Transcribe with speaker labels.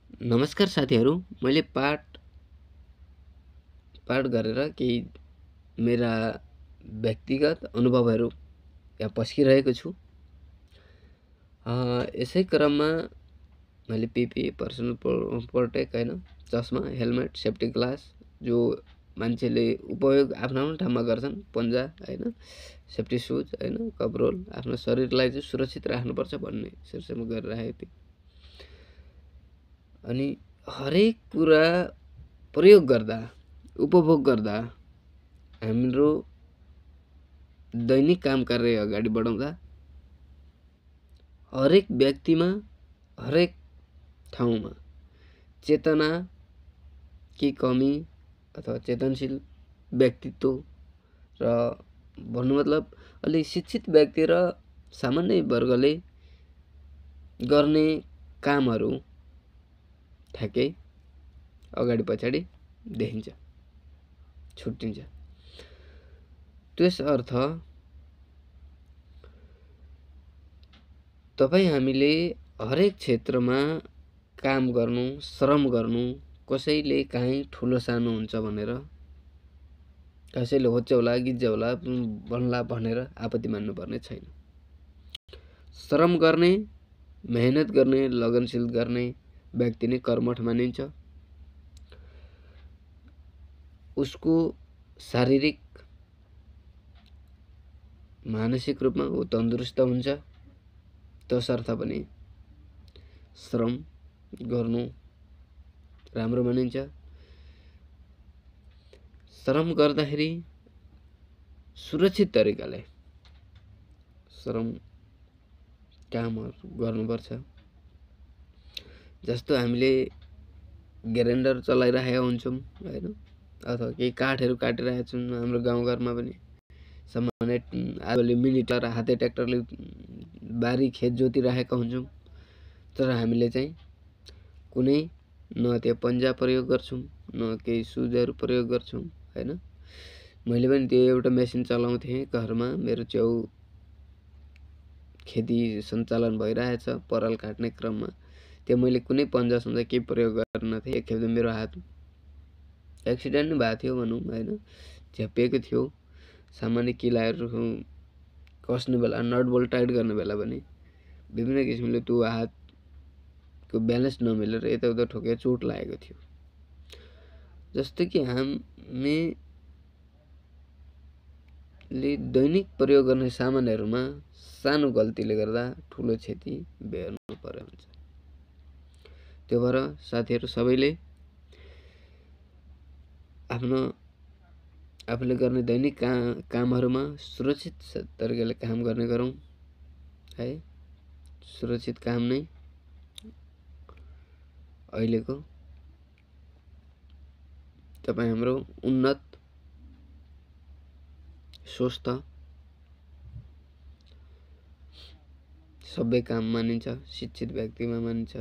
Speaker 1: नमस्कार साथीहरू, मैले पाठ गरेर केही मेरा व्यक्तिगत अनुभवहरू यहाँ पस्किरहेको छु। यसै क्रममा मैले पिपी पर्सनल प्रोटेक्ट हैन, चस्मा, हेलमेट, सेफ्टी ग्लास जो मान्छेले उपयोग आफ्नो ठाउँमा गर्छन्, पन्जा हैन, सेफ्टी सुज हैन, कभरोल आफ्नो शरीरलाई चाहिँ सुरक्षित राख्नुपर्छ भन्ने शीर्षकमा गरिराखेको थिएँ। अनि हरेक कुरा प्रयोग गर्दा, उपभोग गर्दा, हाम्रो दैनिक काम कार्य अगाडि बढाउँदा हरेक व्यक्तिमा, हरेक ठाउँमा चेतना की कमी अथवा चेतनशील व्यक्तित्व र भन्नु मतलब अलि शिक्षित व्यक्ति र सामान्य वर्गले गर्ने कामहरू ठ्याक्कै अगाडि पछाडि देखिन्छ, छुट्टिन्छ। त्यसर्थ तपाईँ हामीले हरेक क्षेत्रमा काम गर्नु, श्रम गर्नु, कसैले काहीँ ठुलो सानो हुन्छ भनेर, कसैले होच्याउला गिज्याउला भन्ला भनेर आपत्ति मान्नुपर्ने छैन। श्रम गर्ने, मेहनत गर्ने, लगनशील गर्ने व्यक्ति नै कर्मठ मानिन्छ। उसको शारीरिक मानसिक रूपमा ऊ तन्दुरुस्त हुन्छ। तसर्थ पनि श्रम गर्नु राम्रो मानिन्छ। श्रम गर्दाखेरि सुरक्षित तरिकाले श्रम कामहरू गर्नुपर्छ। जस्तो हामीले ग्राइन्डर चलाइरहेका हुन्छौँ हैन, अथवा केही काठहरू काटिरहेका छौँ। हाम्रो गाउँघरमा पनि सामान्य आजले मिनिटर हाते ट्र्याक्टरले बारी खेत जोतिरहेका हुन्छौँ। तर हामीले चाहिँ कुनै न त्यो पन्जा प्रयोग गर्छौँ, न केही सुजहरू प्रयोग गर्छौँ हैन। मैले पनि त्यो एउटा मेसिन चलाउँथेँ घरमा। मेरो च्याउ खेती सञ्चालन भइरहेछ पराल काट्ने क्रममा। त्यो मैले कुनै पन्जा सन्जा केही प्रयोग गर्न थिएँ। एकखेप त मेरो हात एक्सिडेन्ट नै भएको थियो भनौँ हैन, झ्याप्पिएको थियो। सामान्य किलाहरू कस्ने बेला, नट बोल्ट टाइट गर्ने बेला पनि विभिन्न किसिमले त्यो हातको ब्यालेन्स नमिलेर यताउता ठोकेर चोट लागेको थियो। जस्तो कि हामीले दैनिक प्रयोग गर्ने सामानहरूमा सानो गल्तीले गर्दा ठुलो क्षति बेहोर्नु पर्यो हुन्छ। त्यो भएर साथीहरू सबैले आफूले गर्ने दैनिक कामहरूमा सुरक्षित तरिकाले काम गर्ने गरौँ है। सुरक्षित काम नै अहिलेको तपाईँ हाम्रो उन्नत, स्वस्थ, सबै काम मानिन्छ, शिक्षित व्यक्तिमा मानिन्छ।